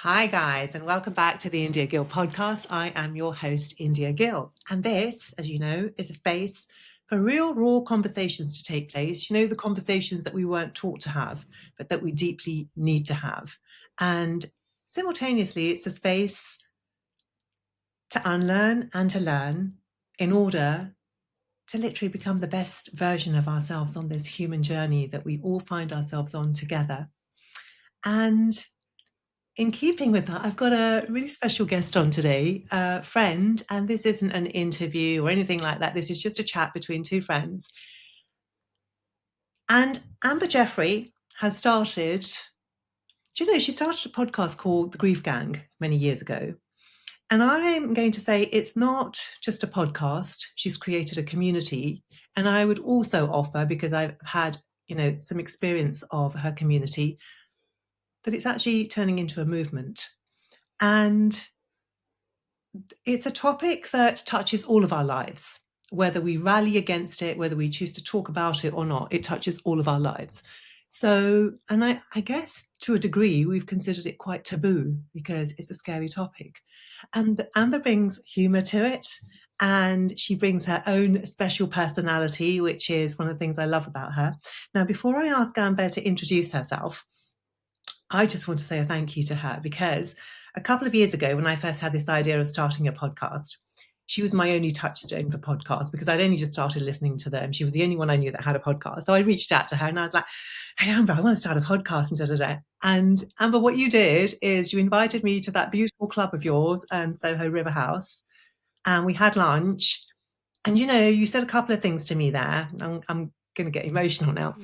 Hi, guys, and welcome back to the India Gill podcast. I am your host, India Gill. And this, as you know, is a space for real, raw conversations to take place. You know, the conversations that we weren't taught to have, but that we deeply need to have. And simultaneously, it's a space to unlearn and to learn in order to literally become the best version of ourselves on this human journey that we all find ourselves on together. And in keeping with that, I've got a really special guest on today, a friend, and this isn't an interview or anything like that. This is just a chat between two friends. And Amber Jeffrey has started, do you know, she started a podcast called The Grief Gang many years ago. And I'm going to say it's not just a podcast. She's created a community. And I would also offer, because I've had, some experience of her community, that it's actually turning into a movement. And it's a topic that touches all of our lives, whether we rally against it, whether we choose to talk about it or not, it touches all of our lives. So, and I guess to a degree, we've considered it quite taboo because it's a scary topic. And Amber brings humor to it. And she brings her own special personality, which is one of the things I love about her. Now, before I ask Amber to introduce herself, I just want to say a thank you to her because a couple of years ago, when I first had this idea of starting a podcast, she was my only touchstone for podcasts because I'd only just started listening to them. She was the only one I knew that had a podcast. So I reached out to her and I was like, hey, Amber, I want to start a podcast and da, da, da. And Amber, what you did is you invited me to that beautiful club of yours, Soho River House, and we had lunch. And, you said a couple of things to me there. I'm going to get emotional now.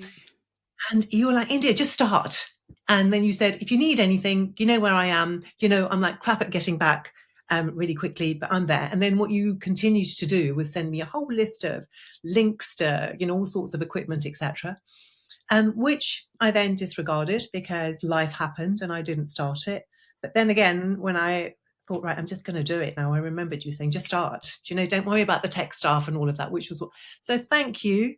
And you were like, India, just start. And then you said, if you need anything, you know where I am. I'm like crap at getting back really quickly, but I'm there. And then what you continued to do was send me a whole list of links to, all sorts of equipment, etc., which I then disregarded because life happened and I didn't start it. But then again, when I thought, right, I'm just going to do it now, I remembered you saying, just start. Don't worry about the tech stuff and all of that, which was what. So thank you.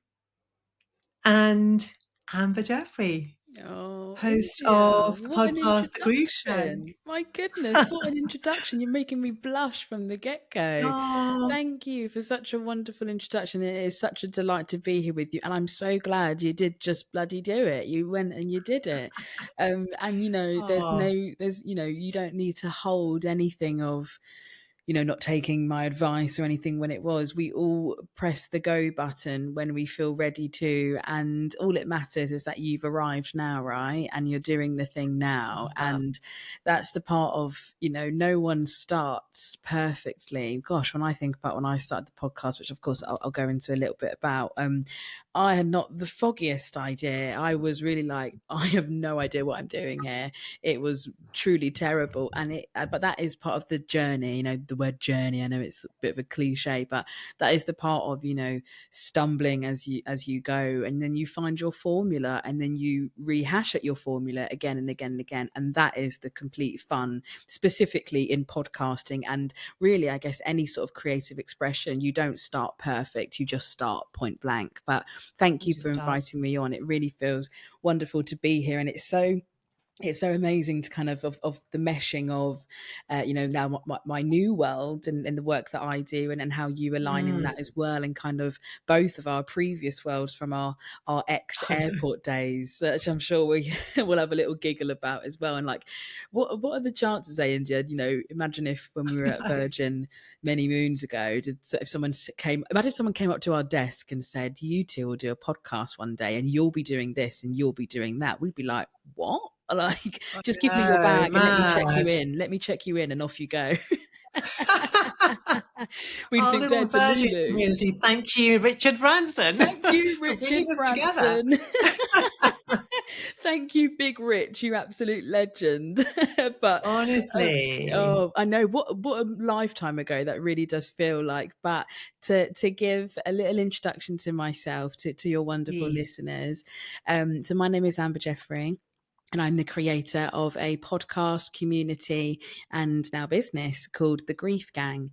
And Amber Jeffrey, Oh, host India, of the what an podcast, The Grief Gang. introduction. My goodness, what an introduction. You're making me blush from the get-go. Oh, Thank you for such a wonderful introduction. It is such a delight to be here with you. And I'm so glad you did just bloody do it. You went and you did it. And oh, you don't need to hold anything of not taking my advice or anything when it was. We all press the go button when we feel ready to. And all it matters is that you've arrived now, right? And you're doing the thing now. And that's the part of, no one starts perfectly. Gosh, when I think about when I started the podcast, which of course I'll go into a little bit about, I had not the foggiest idea. I was really like, I have no idea what I'm doing here. It was truly terrible. And but that is part of the journey, the word journey. I know it's a bit of a cliche, but that is the part of, stumbling as you go, and then you find your formula and then you rehash at your formula again and again and again. And that is the complete fun, specifically in podcasting. And really, I guess any sort of creative expression, you don't start perfect, you just start point blank. But thank you for inviting me on. It really feels wonderful to be here. And it's so amazing to kind of the meshing of, now my new world and the work that I do and how you align in that as well. And kind of both of our previous worlds from our ex-airport days, which I'm sure we'll have a little giggle about as well. And like, what are the chances, India? Imagine if when we were at Virgin many moons ago, if someone came up to our desk and said, you two will do a podcast one day and you'll be doing this and you'll be doing that. We'd be like, what? Like, just give me your bag and let me check you in and off you go. We'd our think little they're Virgin Delulu. community. Thank you, Richard Branson. Thank you, for Richard bringing us Branson. together. Thank you, Big Rich, you absolute legend. But Honestly. I know what a lifetime ago that really does feel like. But to give a little introduction to myself, to your wonderful listeners. So my name is Amber Jeffrey. And I'm the creator of a podcast, community, and now business called The Grief Gang.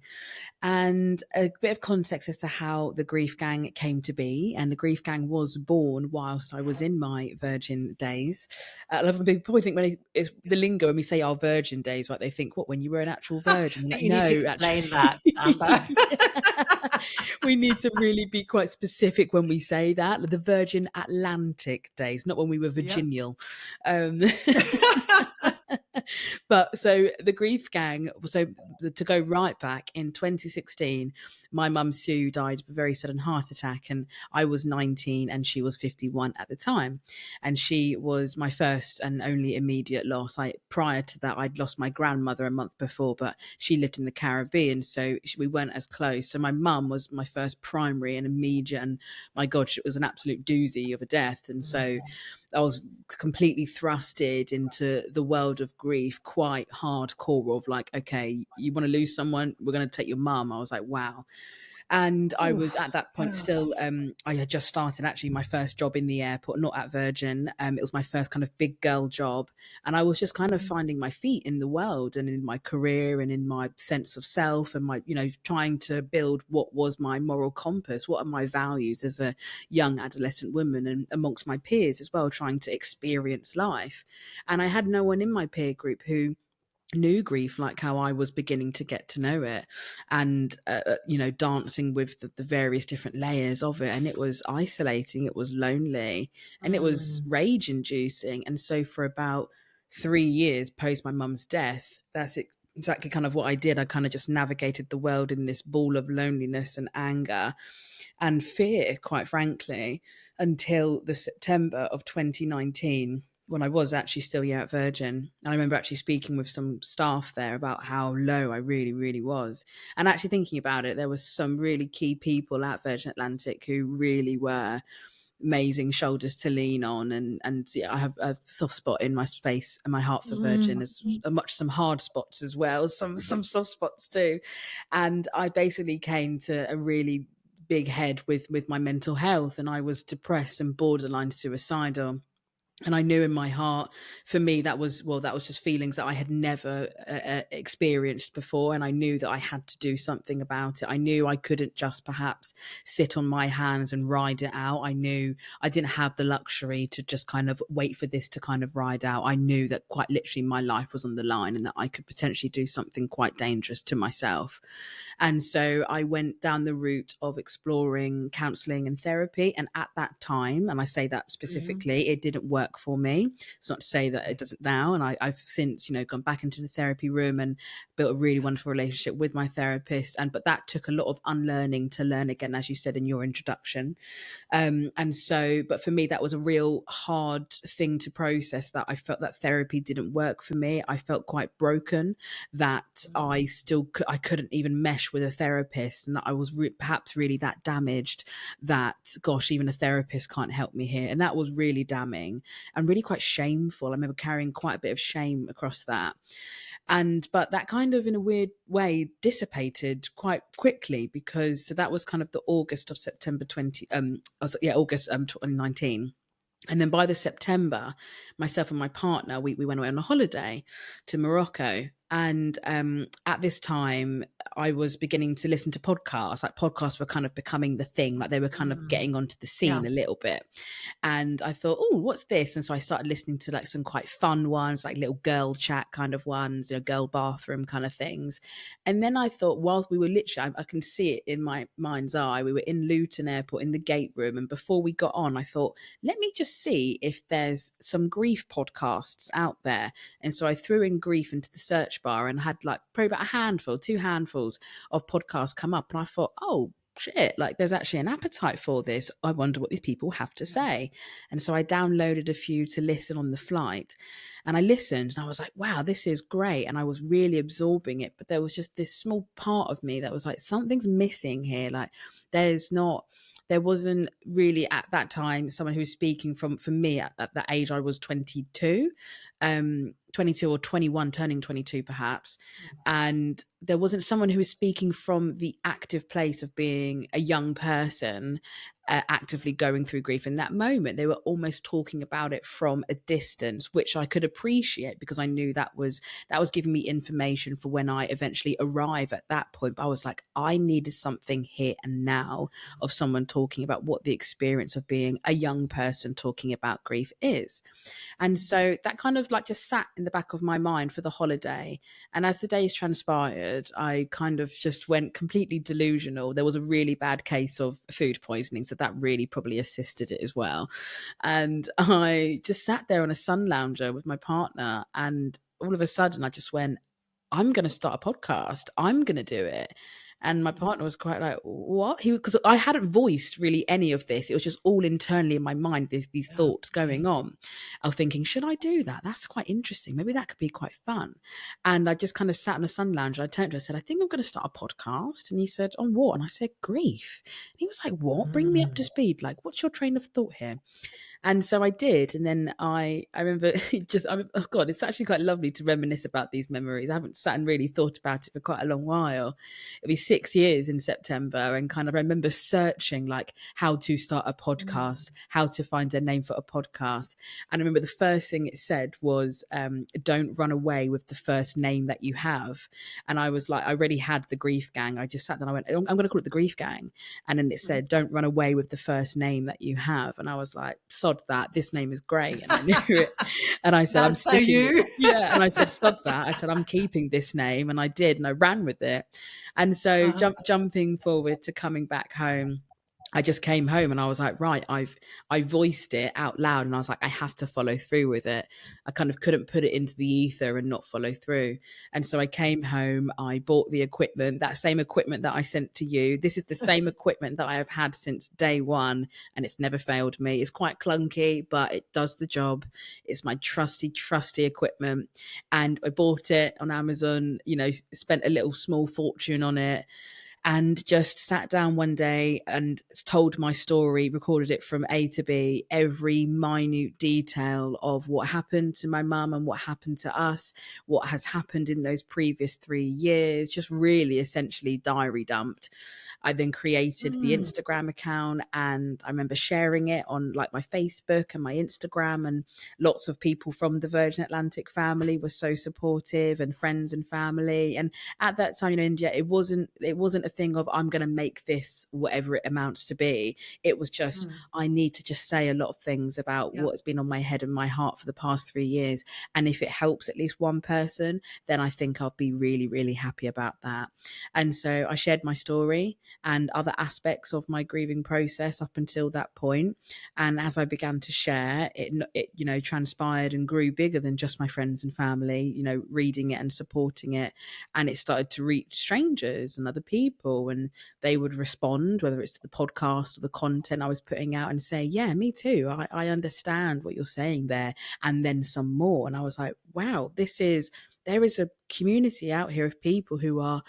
And a bit of context as to how the Grief Gang came to be. And the Grief Gang was born whilst I was in my virgin days. A lot of people probably think when it's the lingo when we say our virgin days, right? They think, what, when you were an actual virgin? I'm like, You need to no, explain actually. that, Amber. We need to really be quite specific when we say that. The Virgin Atlantic days, not when we were Yep. virginial. But so the Grief Gang, so to go right back in 2016, my mum Sue died of a very sudden heart attack, and I was 19 and she was 51 at the time. And she was my first and only immediate loss. Prior to that, I'd lost my grandmother a month before, but she lived in the Caribbean, so we weren't as close. So my mum was my first primary and immediate, and my God, it was an absolute doozy of a death. And so I was completely thrusted into the world of grief, quite hardcore of like, okay, you want to lose someone, we're going to take your mum. I was like, wow. And I was at that point still, I had just started actually my first job in the airport, not at Virgin. It was my first kind of big girl job. And I was just kind of finding my feet in the world and in my career and in my sense of self and my, trying to build what was my moral compass. What are my values as a young adolescent woman and amongst my peers as well, trying to experience life. And I had no one in my peer group who knew grief like how I was beginning to get to know it, and dancing with the various different layers of it. And it was isolating, it was lonely, and it was rage inducing. And so for about 3 years post my mum's death, that's exactly kind of what I did. I kind of just navigated the world in this ball of loneliness and anger and fear, quite frankly, until the September of 2019, when I was actually still at Virgin. And I remember actually speaking with some staff there about how low I really, really was. And actually thinking about it, there was some really key people at Virgin Atlantic who really were amazing shoulders to lean on. And yeah, I have a soft spot in my space and my heart for Virgin, as much some hard spots as well, some soft spots too. And I basically came to a really big head with my mental health, and I was depressed and borderline suicidal. And I knew in my heart, for me, that was just feelings that I had never experienced before. And I knew that I had to do something about it. I knew I couldn't just perhaps sit on my hands and ride it out. I knew I didn't have the luxury to just kind of wait for this to kind of ride out. I knew that quite literally my life was on the line and that I could potentially do something quite dangerous to myself. And so I went down the route of exploring counseling and therapy. And at that time, and I say that specifically, it didn't work for me. It's not to say that it doesn't now. And I've since, gone back into the therapy room and built a really wonderful relationship with my therapist. But that took a lot of unlearning to learn again, as you said in your introduction. But for me, that was a real hard thing to process, that I felt that therapy didn't work for me. I felt quite broken, that I couldn't even mesh with a therapist, and that I was perhaps really that damaged that, gosh, even a therapist can't help me here. And that was really damning and really quite shameful. I remember carrying quite a bit of shame across that. But that kind of, in a weird way, dissipated quite quickly, because that was kind of the August 2019. And then by the September, myself and my partner, we went away on a holiday to Morocco. And at this time, I was beginning to listen to podcasts. Like, podcasts were kind of becoming the thing. Like, they were kind of getting onto the scene a little bit. And I thought, oh, what's this? And so I started listening to like some quite fun ones, like little girl chat kind of ones, girl bathroom kind of things. And then I thought, whilst we were literally, I can see it in my mind's eye, we were in Luton Airport in the gate room. And before we got on, I thought, let me just see if there's some grief podcasts out there. And so I threw in grief into the search bar and had like probably about two handfuls of podcasts come up. And I thought, oh, shit, like there's actually an appetite for this. I wonder what these people have to say. And so I downloaded a few to listen on the flight, and I listened and I was like, wow, this is great. And I was really absorbing it. But there was just this small part of me that was like, something's missing here. Like, there wasn't really at that time someone who was speaking for me at that age. I was 22. 22 or 21, turning 22 perhaps, and there wasn't someone who was speaking from the active place of being a young person actively going through grief in that moment. They were almost talking about it from a distance, which I could appreciate because I knew that was giving me information for when I eventually arrive at that point. But I was like, I needed something here and now of someone talking about what the experience of being a young person talking about grief is. And so that kind of like just sat in the back of my mind for the holiday. And as the days transpired, I kind of just went completely delusional. There was a really bad case of food poisoning, so that really probably assisted it as well. And I just sat there on a sun lounger with my partner, and all of a sudden I just went, I'm going to start a podcast. I'm going to do it. And my partner was quite like, what? Because I hadn't voiced really any of this. It was just all internally in my mind, these thoughts going on. I was thinking, should I do that? That's quite interesting. Maybe that could be quite fun. And I just kind of sat in a sun lounge. I turned to him and said, I think I'm going to start a podcast. And he said, on what? And I said, grief. And he was like, what? Bring me up to speed. Like, what's your train of thought here? And so I did. And then I remember oh God, it's actually quite lovely to reminisce about these memories. I haven't sat and really thought about it for quite a long while. It'll be 6 years in September. And kind of, I remember searching like how to start a podcast, how to find a name for a podcast. And I remember the first thing it said was, don't run away with the first name that you have. And I was like, I already had the Grief Gang. I just sat there and I went, I'm going to call it the Grief Gang. And then it said, don't run away with the first name that you have. And I was like, sod that, this name is great. And I knew it. And I said, I'm sticking it. Yeah. And I said, sod that. I said, I'm keeping this name. And I did. And I ran with it. And so jumping forward to coming back home, I just came home and I was like, right, I voiced it out loud and I was like, I have to follow through with it. I kind of couldn't put it into the ether and not follow through. And so I came home, I bought the equipment, that same equipment that I sent to you. This is the same equipment that I have had since day one and it's never failed me. It's quite clunky, but it does the job. It's my trusty equipment. And I bought it on Amazon, spent a little small fortune on it. And just sat down one day and told my story, recorded it from A to B, every minute detail of what happened to my mum and what happened to us, what has happened in those previous 3 years, just really essentially diary dumped. I then created the Instagram account and I remember sharing it on like my Facebook and my Instagram, and lots of people from the Virgin Atlantic family were so supportive, and friends and family. And at that time, India, it wasn't a thing of I'm going to make this whatever it amounts to be. It was just I need to just say a lot of things about what's been on my head and my heart for the past 3 years. And if it helps at least one person, then I think I'll be really, really happy about that. And so I shared my story and other aspects of my grieving process up until that point. And as I began to share, it transpired and grew bigger than just my friends and family, reading it and supporting it. And it started to reach strangers and other people, and they would respond, whether it's to the podcast or the content I was putting out, and say, yeah, me too. I understand what you're saying there. And then some more. And I was like, wow, there is a community out here of people who are,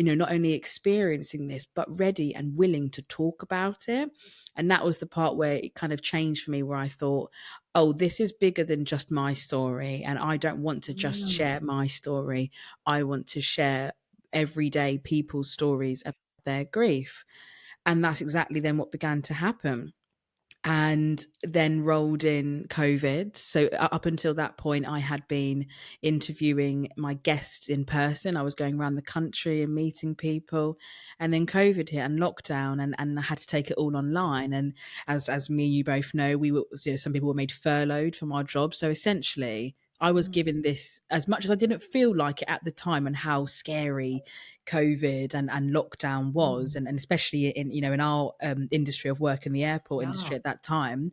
not only experiencing this, but ready and willing to talk about it. And that was the part where it kind of changed for me, where I thought, oh, this is bigger than just my story. And I don't want to just share my story. I want to share everyday people's stories of their grief. And that's exactly then what began to happen. And then rolled in COVID. So up until that point, I had been interviewing my guests in person. I was going around the country and meeting people. And then COVID hit and lockdown, and I had to take it all online. And as me and you both know, some people were made furloughed from our jobs. So essentially, I was given this, as much as I didn't feel like it at the time, and how scary COVID and lockdown was, and especially in our industry of work, in the airport industry at that time,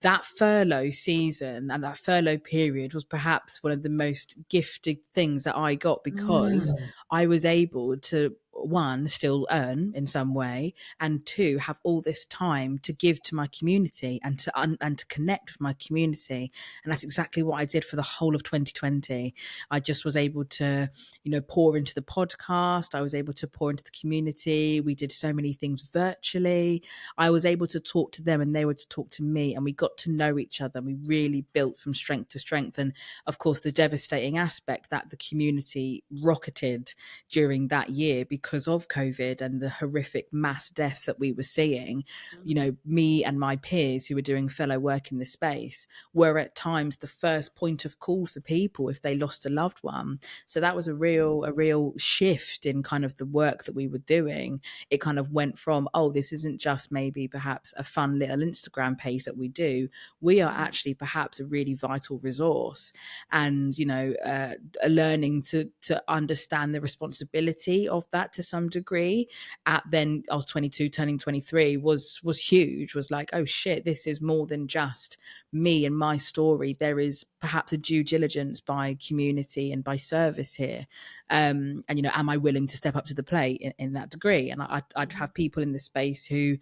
that furlough season and that furlough period was perhaps one of the most gifted things that I got, because I was able to one, still earn in some way, and two, have all this time to give to my community and to connect with my community. And that's exactly what I did for the whole of 2020. I just was able to, pour into the podcast. I was able to pour into the community. We did so many things virtually. I was able to talk to them and they were to talk to me, and we got to know each other. We really built from strength to strength. And of course, the devastating aspect that the community rocketed during that year because of COVID and the horrific mass deaths that we were seeing, me and my peers who were doing fellow work in the space were at times the first point of call for people if they lost a loved one. So that was a real shift in kind of the work that we were doing. It kind of went from, oh, this isn't just maybe perhaps a fun little Instagram page that we do. We are actually perhaps a really vital resource. And, learning to understand the responsibility of that to some degree. Then I was 22, turning 23 was huge. Was like, oh shit, this is more than just me and my story. There is perhaps a due diligence by community and by service here. And, am I willing to step up to the plate in that degree? And I'd have people in the space who,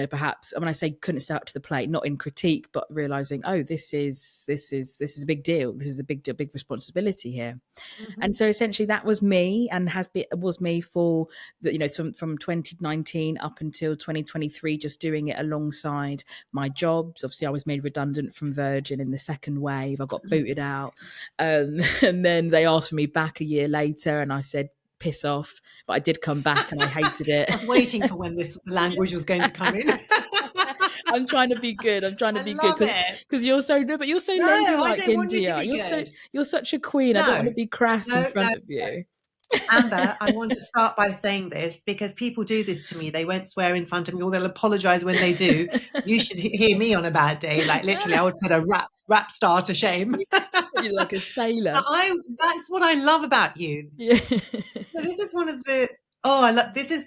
perhaps, when I say couldn't step up to the plate, not in critique, but realizing, oh, this is a big deal. This is a big responsibility here. Mm-hmm. And so essentially that was me, and was me for the, from 2019 up until 2023, just doing it alongside my jobs. Obviously I was made redundant from Virgin in the second wave. I got booted out. And then they asked me back a year later, and I said, piss off, but I did come back and I hated it. I was waiting for when this language was going to come in. I'm trying to be good. I'm trying to be good because you're so good, but you're so ladylike, India. You're such a queen. I don't want to be crass in front of you. Amber, I want to start by saying this because people do this to me. They won't swear in front of me, or they'll apologize when they do. You should hear me on a bad day. Like literally, I would put a rap star to shame. You're like a sailor. That's what I love about you. Yeah. So this is one of the this is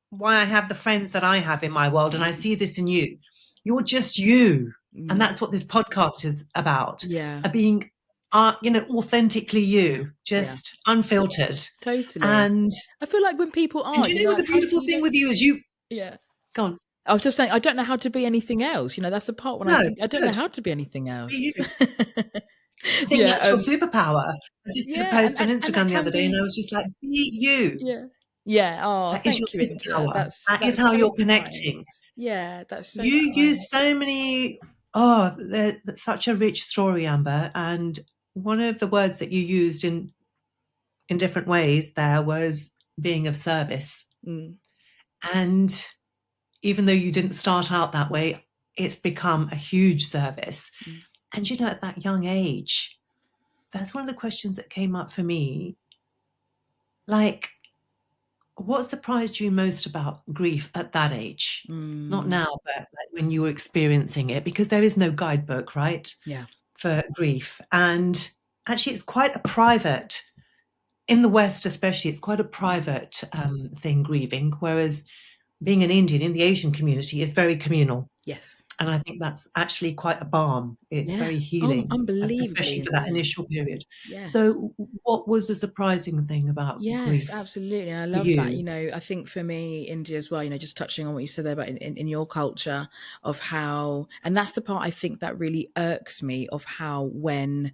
why I have the friends that I have in my world, and I see this in you. You're just you, and that's what this podcast is about. Yeah, being authentically you, just unfiltered. Totally. And I feel like when people are, and you know what the beautiful thing with you is you. Yeah. Go on. I was just saying, I don't know how to be anything else. That's the part when I think I don't know how to be anything else. I think that's your superpower. I just did a post on Instagram the other day, and I was just like, be you. Yeah. Yeah. Oh, that is your superpower. That is how you're connecting. Nice. Yeah, that's so you use so many. Oh, that's such a rich story, Amber. And one of the words that you used in different ways there was being of service. And even though you didn't start out that way, it's become a huge service. And at that young age, that's one of the questions that came up for me. Like, what surprised you most about grief at that age? Not now, but like when you were experiencing it, because there is no guidebook, right? Yeah. For grief. And actually, it's quite a private, in the West especially, it's quite a private thing, grieving, whereas being an Indian in the Asian community is very communal. Yes. And I think that's actually quite a balm. It's very healing, especially for that initial period. Yes. So what was the surprising thing about grief? Yes, absolutely. I love that. I think for me, India as well, just touching on what you said there about in your culture of how, and that's the part I think that really irks me, of how when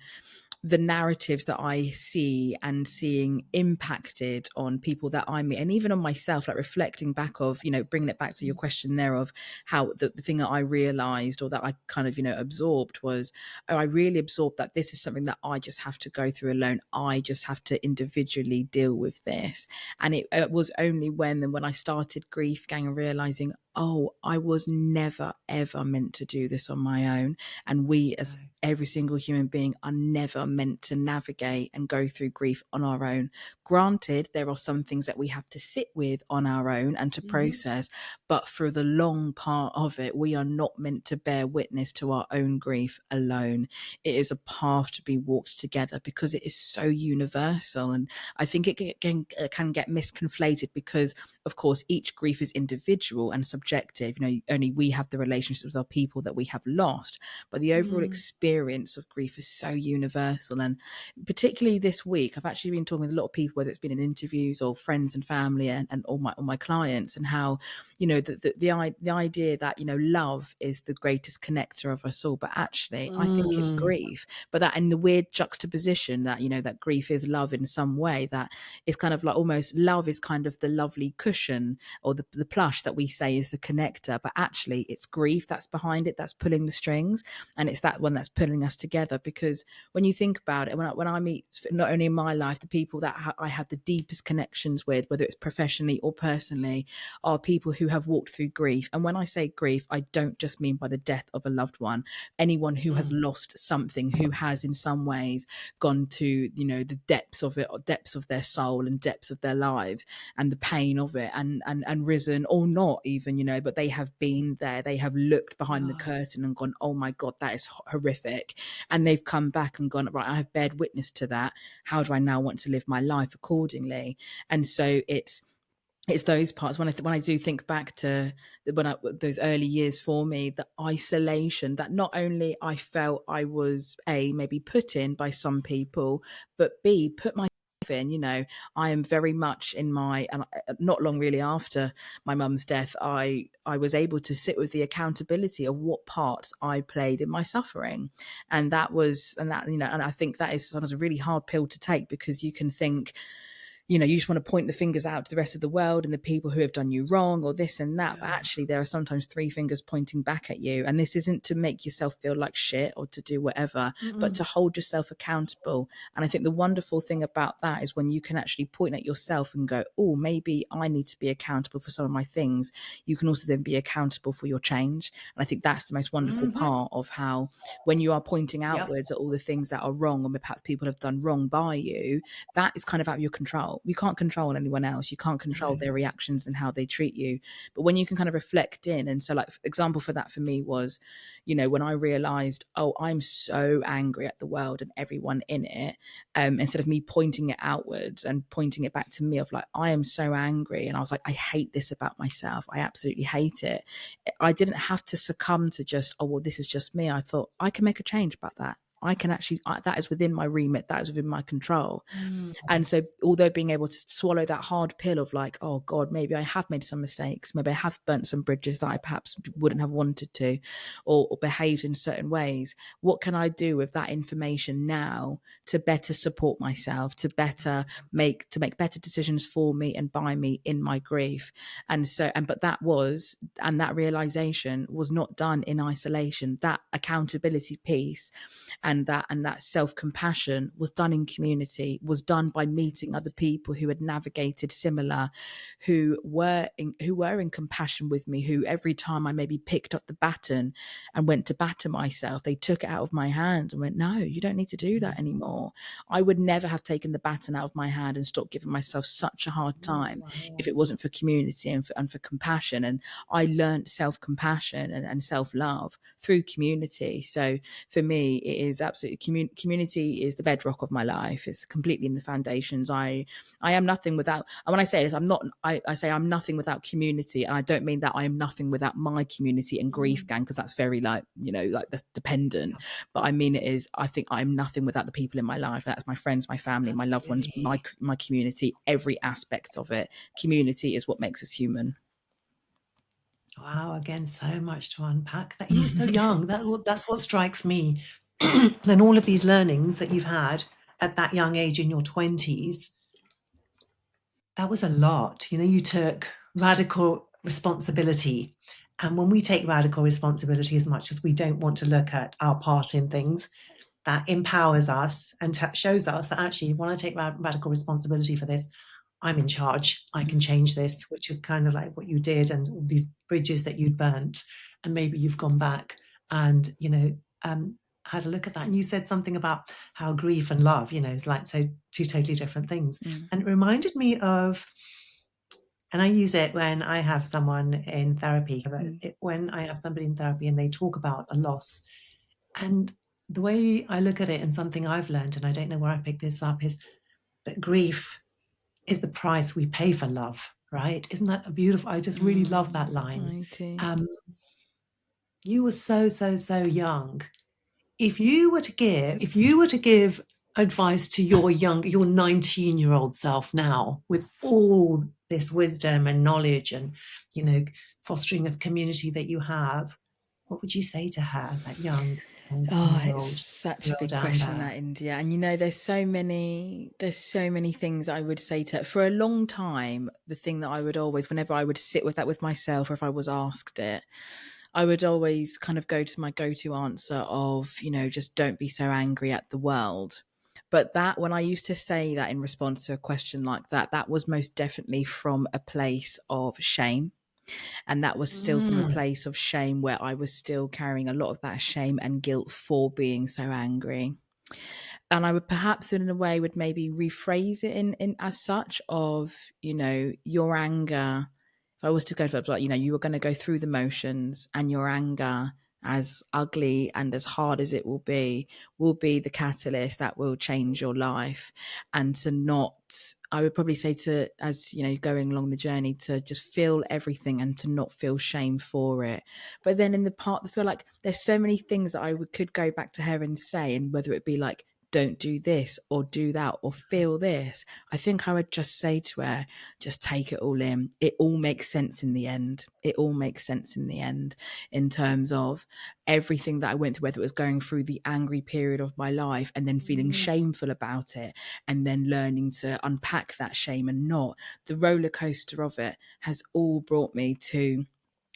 the narratives that I see and seeing impacted on people that I meet, and even on myself, like reflecting back of, bringing it back to your question there of how the thing that I realized, or that I kind of, absorbed was, I really absorbed that this is something that I just have to go through alone. I just have to individually deal with this. And it was only when I started Grief Gang and realizing, oh, I was never, ever meant to do this on my own. And we, as every single human being, are never meant to navigate and go through grief on our own. Granted, there are some things that we have to sit with on our own and to process, but for the long part of it, we are not meant to bear witness to our own grief alone. It is a path to be walked together because it is so universal. And I think it can get misconflated because, of course, each grief is individual and subjective subjective. Only we have the relationships with our people that we have lost, but the overall experience of grief is so universal. And particularly this week, I've actually been talking with a lot of people, whether it's been in interviews or friends and family, and all my clients, and how the idea that love is the greatest connector of us all, but actually I think it's grief. But that, in the weird juxtaposition that that grief is love in some way, that it's kind of like almost love is kind of the lovely cushion or the plush that we say is the connector, but actually it's grief that's behind it, that's pulling the strings, and it's that one that's pulling us together. Because when you think about it, when I meet, not only in my life, the people that I have the deepest connections with, whether it's professionally or personally, are people who have walked through grief. And when I say grief, I don't just mean by the death of a loved one. Anyone who has lost something, who has in some ways gone to the depths of it, or depths of their soul and depths of their lives, and the pain of it, and risen, or not even, but they have been there, they have looked behind the curtain and gone, oh my God, that is horrific, and they've come back and gone, right, I have bared witness to that, how do I now want to live my life accordingly? And so it's those parts, when I do think back to those early years for me, the isolation that not only I felt I was maybe put in by some people, but put myself in. I am very much in my, and not long really after my mum's death, I was able to sit with the accountability of what parts I played in my suffering. And that and I think that is sometimes a really hard pill to take, because you can think, you just want to point the fingers out to the rest of the world and the people who have done you wrong, or this and that. But actually, there are sometimes three fingers pointing back at you. And this isn't to make yourself feel like shit or to do whatever, but to hold yourself accountable. And I think the wonderful thing about that is when you can actually point at yourself and go, oh, maybe I need to be accountable for some of my things. You can also then be accountable for your change. And I think that's the most wonderful part of how, when you are pointing outwards at all the things that are wrong, or perhaps people have done wrong by you, that is kind of out of your control. You can't control anyone else. You can't control their reactions and how they treat you. But when you can kind of reflect in, and so, like, example for that for me was, when I realized, oh, I'm so angry at the world and everyone in it, instead of me pointing it outwards and pointing it back to me of like, I am so angry, and I was like, I hate this about myself, I absolutely hate it. I didn't have to succumb to just, oh, well, this is just me. I thought, I can make a change about that. I can actually, that is within my remit, that is within my control. And so, although being able to swallow that hard pill of like, oh God, maybe I have made some mistakes, maybe I have burnt some bridges that I perhaps wouldn't have wanted to, or behaved in certain ways, what can I do with that information now to better support myself, to make better decisions for me and by me in my grief? And so, but that realization was not done in isolation. That accountability piece and that self-compassion was done in community, was done by meeting other people who had navigated similar, who were in compassion with me, who every time I maybe picked up the baton and went to batter myself, they took it out of my hand and went, no, you don't need to do that anymore. I would never have taken the baton out of my hand and stopped giving myself such a hard time if it wasn't for community and for compassion. And I learned self-compassion and self-love through community. So for me, it is absolutely community is the bedrock of my life. It's completely in the foundations. I am nothing without, and when I say this, I say I'm nothing without community. And I don't mean that I am nothing without my community and grief gang, because that's very like that's dependent. But I mean, it is, I think I'm nothing without the people in my life. That's my friends, my family, my loved ones, my community, every aspect of it. Community is what makes us human. Wow, again, so much to unpack. That you were so young. That's what strikes me. And all of these learnings that you've had at that young age in your 20s, that was a lot. You took radical responsibility. And when we take radical responsibility, as much as we don't want to look at our part in things, that empowers us and shows us that actually, when I take radical responsibility for this, I'm in charge. I can change this, which is kind of like what you did, and all these bridges that you'd burnt. And maybe you've gone back and, had a look at that. And you said something about how grief and love, is like two totally different things. And it reminded me of, and I use it when I have someone in therapy, when I have somebody in therapy and they talk about a loss. And the way I look at it, and something I've learned, and I don't know where I picked this up, is that grief is the price we pay for love, right? Isn't that a beautiful? I just really love that line. I too. You were so, so, so young. If you were to give advice to your 19-year-old self now, with all this wisdom and knowledge and, fostering of community that you have, what would you say to her, that young Oh, it's 19-year-old such a girl big down question, there? that, India. And there's so many things I would say to her. For a long time, the thing that I would always, whenever I would sit with that with myself, or if I was asked it, I would always kind of go to my go-to answer of, just don't be so angry at the world. But that, when I used to say that in response to a question like that, that was most definitely from a place of shame. And that was still from a Mm, place of shame, where I was still carrying a lot of that shame and guilt for being so angry. And I would perhaps in a way would maybe rephrase it in as such of, your anger. If I was to go for like, you were going to go through the motions, and your anger, as ugly and as hard as it will be the catalyst that will change your life. And to not, I would probably say to, as going along the journey, to just feel everything and to not feel shame for it. But then in the part, I feel like there's so many things that could go back to her and say, and whether it be like, don't do this or do that or feel this, I think I would just say to her, just take it all in. It all makes sense in the end. It all makes sense in the end, in terms of everything that I went through, whether it was going through the angry period of my life and then feeling mm, shameful about it, and then learning to unpack that shame and not. The roller coaster of it has all brought me to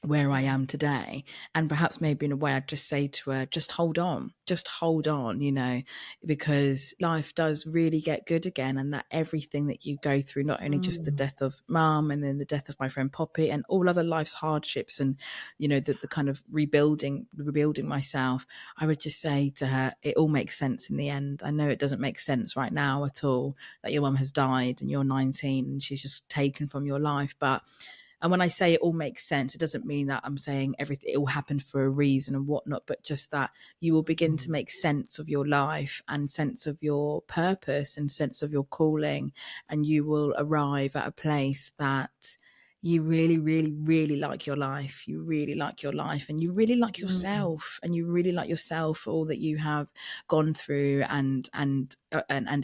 where I am today. And perhaps maybe in a way I'd just say to her, just hold on, because life does really get good again. And that everything that you go through, not only just the mm, death of mum and then the death of my friend Poppy and all other life's hardships, and the kind of rebuilding myself, I would just say to her, it all makes sense in the end. I know it doesn't make sense right now at all, that your mum has died and you're 19 and she's just taken from your life, and when I say it all makes sense, it doesn't mean that I'm saying everything, it all happened for a reason and whatnot, but just that you will begin to mm, make sense of your life and sense of your purpose and sense of your calling. And you will arrive at a place that you really, really, really like your life. You really like your life, and you really like mm, yourself, and you really like yourself for all that you have gone through and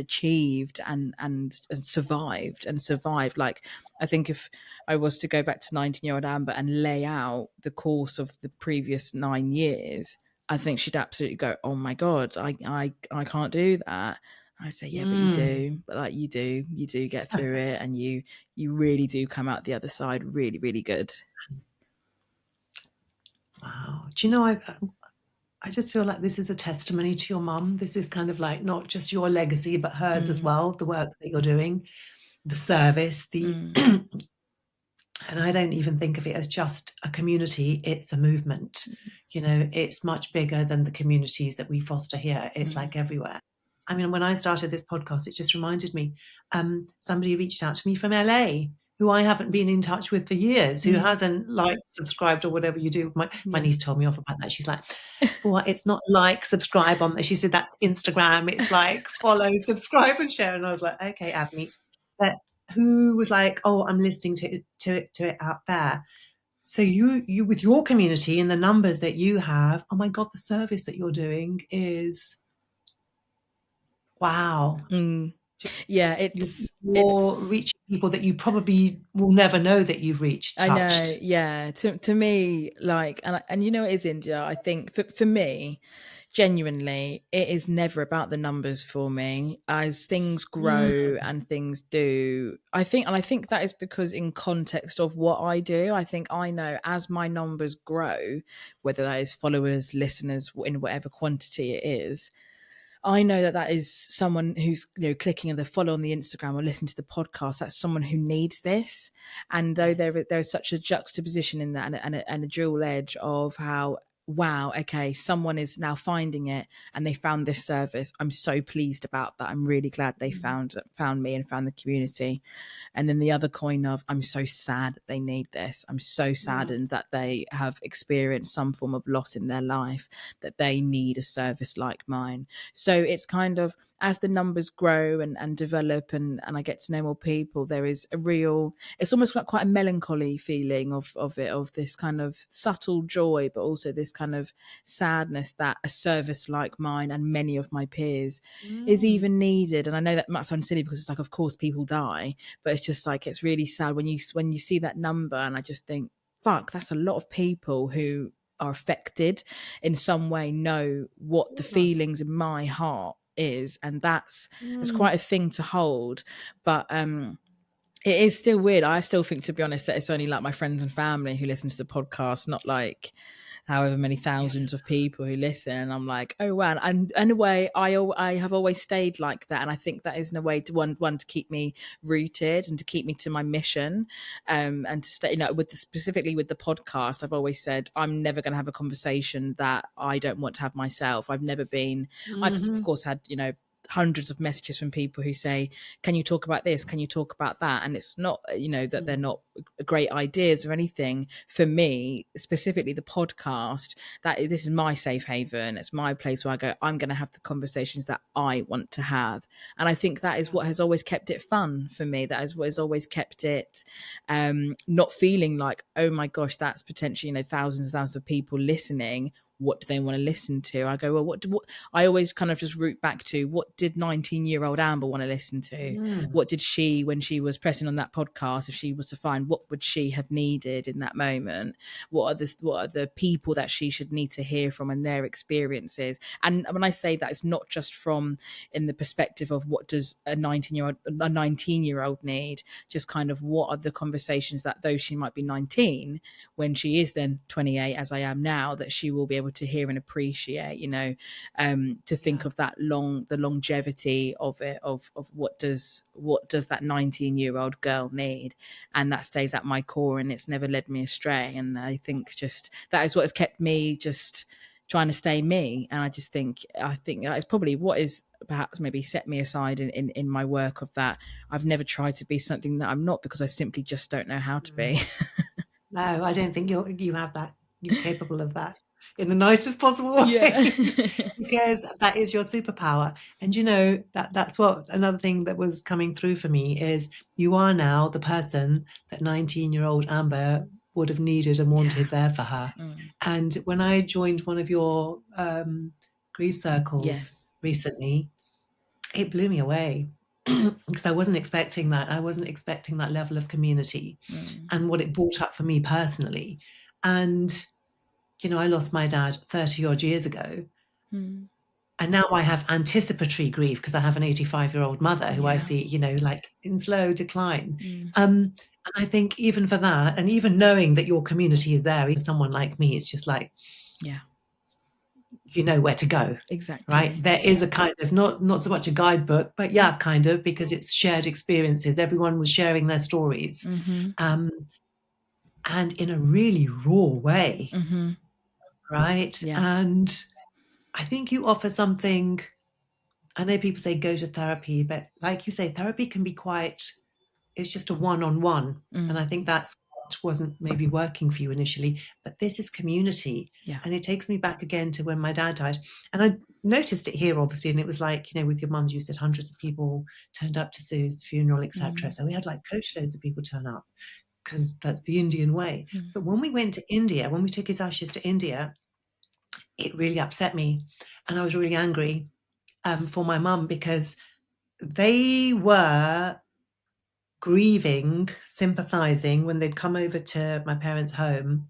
achieved and survived. Like, I think if I was to go back to 19-year-old Amber and lay out the course of the previous 9 years, I think she'd absolutely go, "Oh my God, I can't do that." I'd say, "Yeah, but you mm. do. But like you do get through it, and you really do come out the other side really, really good." Wow. Do you know, I just feel like this is a testimony to your mum. This is kind of like not just your legacy, but hers as Mm, well, the work that you're doing, the service, the mm, and I don't even think of it as just a community, it's a movement. It's much bigger than the communities that we foster here. It's mm, like everywhere. I mean, when I started this podcast, it just reminded me, somebody reached out to me from LA who I haven't been in touch with for years, who mm, hasn't liked, subscribed, or whatever you do. My yeah. niece told me off about that. She's like, but what, it's not like, subscribe on there. She said, that's Instagram. It's like follow, subscribe, and share. And I was like, okay, Avneet. But who was like, oh, I'm listening to it out there. So you with your community and the numbers that you have, oh my God, the service that you're doing is wow. Mm. Yeah, You're, you're it's reaching people that you probably will never know that you've reached, I know, touched. yeah. To me, like, and it is India. I think for me, genuinely, it is never about the numbers for me. As things Mm, grow and things do, I think that is because in context of what I do, I think I know as my numbers grow, whether that is followers, listeners, in whatever quantity it is, I know that that is someone who's clicking the follow on the Instagram or listen to the podcast. That's someone who needs this, and though yes. there is such a juxtaposition in that and a dual edge of how wow, okay, someone is now finding it and they found this service. I'm so pleased about that. I'm really glad they found me and found the community. And then the other coin of, I'm so sad that they need this. I'm so saddened that they have experienced some form of loss in their life, that they need a service like mine. So it's kind of, as the numbers grow and develop and I get to know more people, there is a real, it's almost like quite a melancholy feeling of it, of this kind of subtle joy, but also this kind of sadness that a service like mine and many of my peers is even needed. And I know that might sound silly because it's like, of course people die, but it's just like, it's really sad when you see that number, and I just think, fuck, that's a lot of people who are affected in some way, know what the feelings in my heart is, and that's quite a thing to hold. But it is still weird. I still think, to be honest, that it's only like my friends and family who listen to the podcast, not like however many thousands of people who listen. And I'm like, oh wow. And in a way, I have always stayed like that, and I think that is in a way to one to keep me rooted and to keep me to my mission, and to stay, specifically with the podcast. I've always said I'm never going to have a conversation that I don't want to have myself. I've never been. I've of course had hundreds of messages from people who say, can you talk about this, can you talk about that? And it's not that they're not great ideas or anything. For me specifically, the podcast, that this is my safe haven. It's my place where I go, I'm going to have the conversations that I want to have. And I think that is what has always kept it fun for me. That is what has always kept it not feeling like, oh my gosh, that's potentially thousands and thousands of people listening. What do they want to listen to? I go, well, what I always kind of just root back to, what did 19-year-old Amber want to listen to? What did she, when she was pressing on that podcast, if she was to find, what would she have needed in that moment? What are the people that she should need to hear from and their experiences? And when I say that, it's not just from in the perspective of what does a 19-year-old need, just kind of what are the conversations that, though she might be 19, when she is then 28, as I am now, that she will be able to hear and appreciate, to think of that the longevity of it, of what does that 19-year-old girl need, and that stays at my core, and it's never led me astray. And I think just that is what has kept me just trying to stay me. And I think that is probably what is perhaps maybe set me aside in my work, of that I've never tried to be something that I'm not, because I simply just don't know how to be. No, I don't think you have that. You're capable of that in the nicest possible way. Yeah. Because that is your superpower. And that's what another thing that was coming through for me is, you are now the person that 19-year-old Amber would have needed and wanted there for her. And when I joined one of your grief circles recently, it blew me away. Because I wasn't expecting that. I wasn't expecting that level of community and what it brought up for me personally. And, I lost my dad 30 odd years ago. And now I have anticipatory grief because I have an 85-year-old mother who I see, like in slow decline. And I think even for that, and even knowing that your community is there, even someone like me, it's just like, you know where to go. Exactly. Right. There is a kind of not so much a guidebook, but kind of, because it's shared experiences. Everyone was sharing their stories, and in a really raw way. Right. And I think you offer something. I know people say go to therapy, but like you say, therapy can be it's just a one-on-one. And I think that's what wasn't maybe working for you initially, but this is community. And it takes me back again to when my dad died. And I noticed it here, obviously, and it was like, with your mum, you said hundreds of people turned up to Sue's funeral, etc. So we had like coachloads of people turn up, because that's the Indian way. But when we went to India, when we took his ashes to India, it really upset me. And I was really angry for my mum, because they were grieving, sympathizing when they'd come over to my parents' home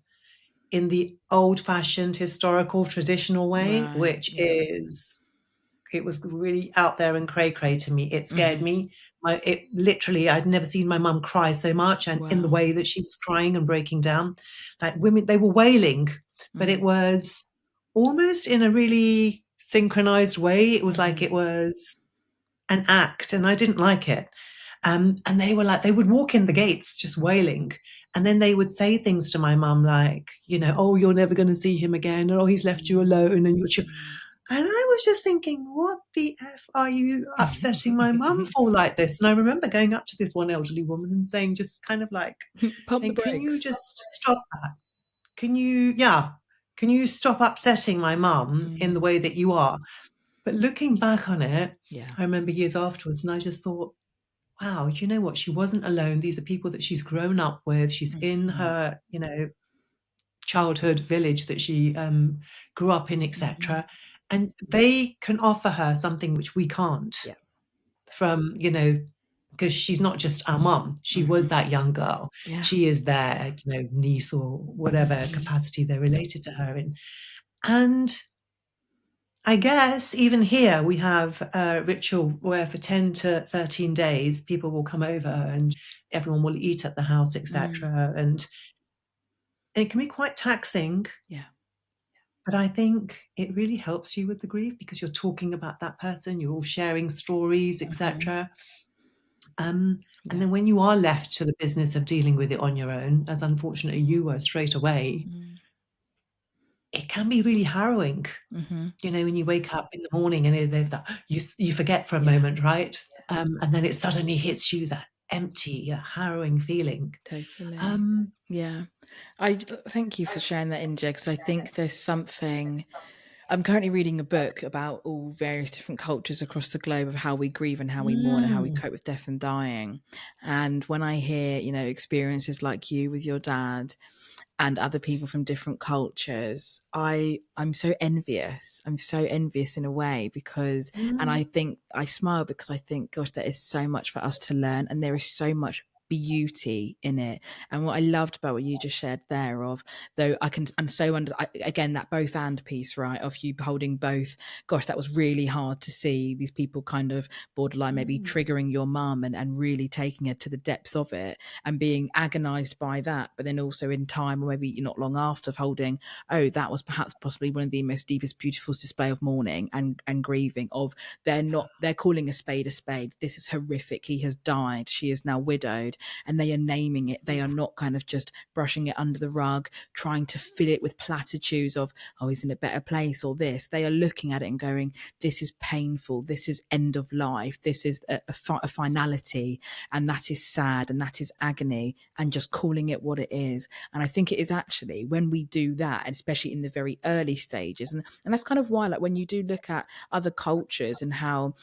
in the old-fashioned, historical, traditional way, which is, it was really out there and cray-cray to me. It scared me. It literally, I'd never seen my mum cry so much, and in the way that she was crying and breaking down. Like women, they were wailing, but it was almost in a really synchronized way. It was like it was an act, and I didn't like it. And they were like, they would walk in the gates just wailing. And then they would say things to my mum like, oh, you're never going to see him again, or oh, he's left you alone, and and I was just thinking, what the F are you upsetting my mum for like this? And I remember going up to this one elderly woman and saying, just kind of like, Pump the can you brakes. just stop that? Can you stop upsetting my mum in the way that you are? But looking back on it, I remember years afterwards, and I just thought, wow, you know what? She wasn't alone. These are people that she's grown up with. She's in her, childhood village that she grew up in, etc. And they can offer her something which we can't. Yeah. From, because she's not just our mum. She was that young girl. Yeah. She is their, niece or whatever capacity they're related to her in. And I guess even here we have a ritual where for 10 to 13 days people will come over and everyone will eat at the house, etc. And it can be quite taxing. Yeah. But I think it really helps you with the grief because you're talking about that person, you're all sharing stories, etc. And then when you are left to the business of dealing with it on your own, as unfortunately you were straight away, it can be really harrowing. When you wake up in the morning and there's that, you forget for a moment, right? And then it suddenly hits you, that empty, harrowing feeling. Totally. Yeah. I thank you for sharing that, Inja, because I think there's something. I'm currently reading a book about all various different cultures across the globe of how we grieve and how we mourn and how we cope with death and dying. And when I hear, experiences like you with your dad and other people from different cultures, I'm so envious. I'm so envious in a way because, and I think I smile because I think, gosh, there is so much for us to learn, and there is so much beauty in it. And what I loved about what you just shared there of, though I can, and so again, that both and piece, right, of you holding both, gosh, that was really hard to see these people kind of borderline maybe triggering your mum and really taking her to the depths of it and being agonized by that, but then also in time or maybe not long after of holding, oh, that was perhaps possibly one of the most deepest, beautiful display of mourning and grieving of they're calling a spade a spade. This is horrific. He has died. She is now widowed. And they are naming it. They are not kind of just brushing it under the rug, trying to fill it with platitudes of, oh, he's in a better place or this. They are looking at it and going, this is painful. This is end of life. This is a finality. And that is sad. And that is agony, and just calling it what it is. And I think it is actually when we do that, especially in the very early stages. And that's kind of why, like, when you do look at other cultures and how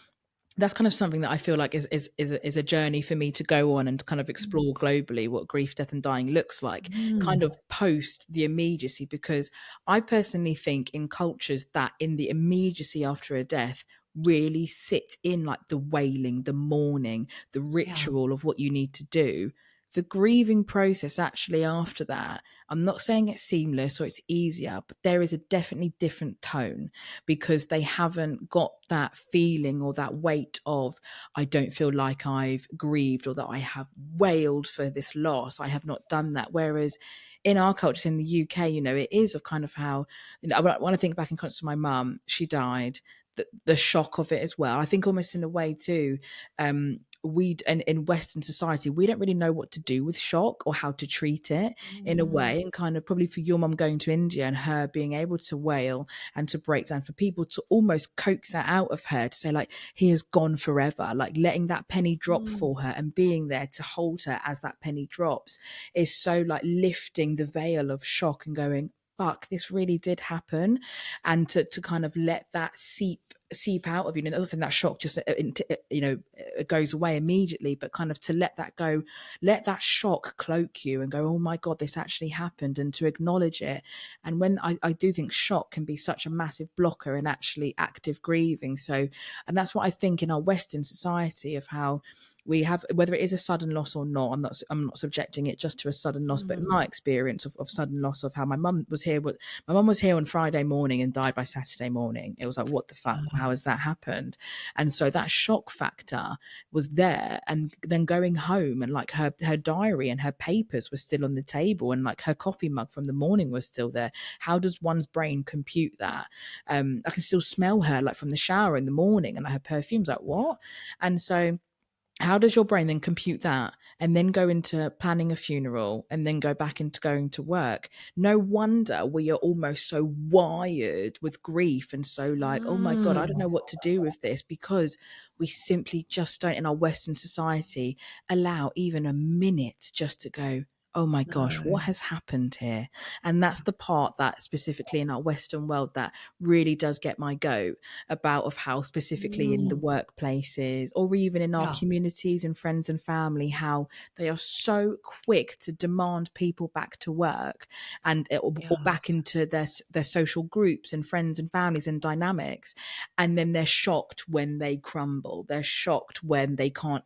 that's kind of something that I feel like is a journey for me to go on and to kind of explore globally what grief, death, and dying looks like, kind of post the immediacy. Because I personally think in cultures that in the immediacy after a death really sit in like the wailing, the mourning, the ritual of what you need to do. The grieving process actually after that, I'm not saying it's seamless or it's easier, but there is a definitely different tone because they haven't got that feeling or that weight of, I don't feel like I've grieved or that I have wailed for this loss. I have not done that. Whereas in our culture in the UK, it is of kind of how, when I think back in context of my mum, she died, the shock of it as well. I think almost in a way too, and in Western society, we don't really know what to do with shock or how to treat it in a way. And kind of probably for your mum going to India and her being able to wail and to break down, for people to almost coax that out of her, to say like, he has gone forever, like letting that penny drop for her and being there to hold her as that penny drops is so like lifting the veil of shock and going, fuck, this really did happen. And to kind of let that seep out of you. And the other thing, that shock just it goes away immediately, but kind of to let that go, let that shock cloak you and go, oh my god, this actually happened, and to acknowledge it. And when I do think shock can be such a massive blocker in actually active grieving. So, and that's what I think in our Western society of how we have, whether it is a sudden loss or not, I'm not subjecting it just to a sudden loss, but my experience of sudden loss of how my mum was here. My mum was here on Friday morning and died by Saturday morning. It was like, what the fuck? How has that happened? And so that shock factor was there. And then going home and like her diary and her papers were still on the table, and like her coffee mug from the morning was still there. How does one's brain compute that? I can still smell her like from the shower in the morning, and like her perfume's like, what? And so how does your brain then compute that and then go into planning a funeral and then go back into going to work. No wonder we are almost so wired with grief and so like, oh my God, I don't know what to do with this, because we simply just don't in our Western society allow even a minute just to go, oh my gosh, No. what has happened here? And that's the part that specifically in our Western world that really does get my goat about of how specifically in the workplaces or even in our Yeah. communities and friends and family, how they are so quick to demand people back to work and or Yeah. back into their social groups and friends and families and dynamics. And then they're shocked when they crumble. They're shocked when they can't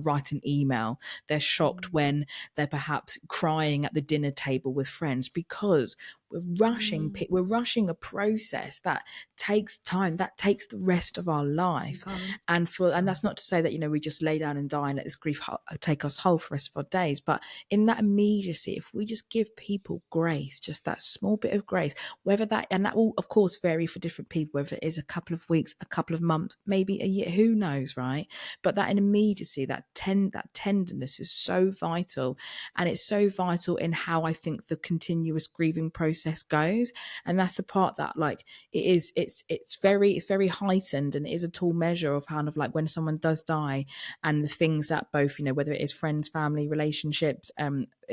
write an email. They're shocked when they're perhaps crying at the dinner table with friends, because we're rushing a process that takes time, that takes the rest of our life. And that's not to say that, you know, we just lay down and die and let this grief take us whole for the rest of our days, but in that immediacy, if we just give people grace, just that small bit of grace, whether that, and that will of course vary for different people, whether it is a couple of weeks, a couple of months, maybe a year, who knows, right? But that immediacy, that tenderness is so vital. And it's so vital in how I think the continuous grieving process goes. And that's the part that like it's very heightened, and it is a tall measure of kind of like when someone does die, and the things that both, you know, whether it is friends, family, relationships,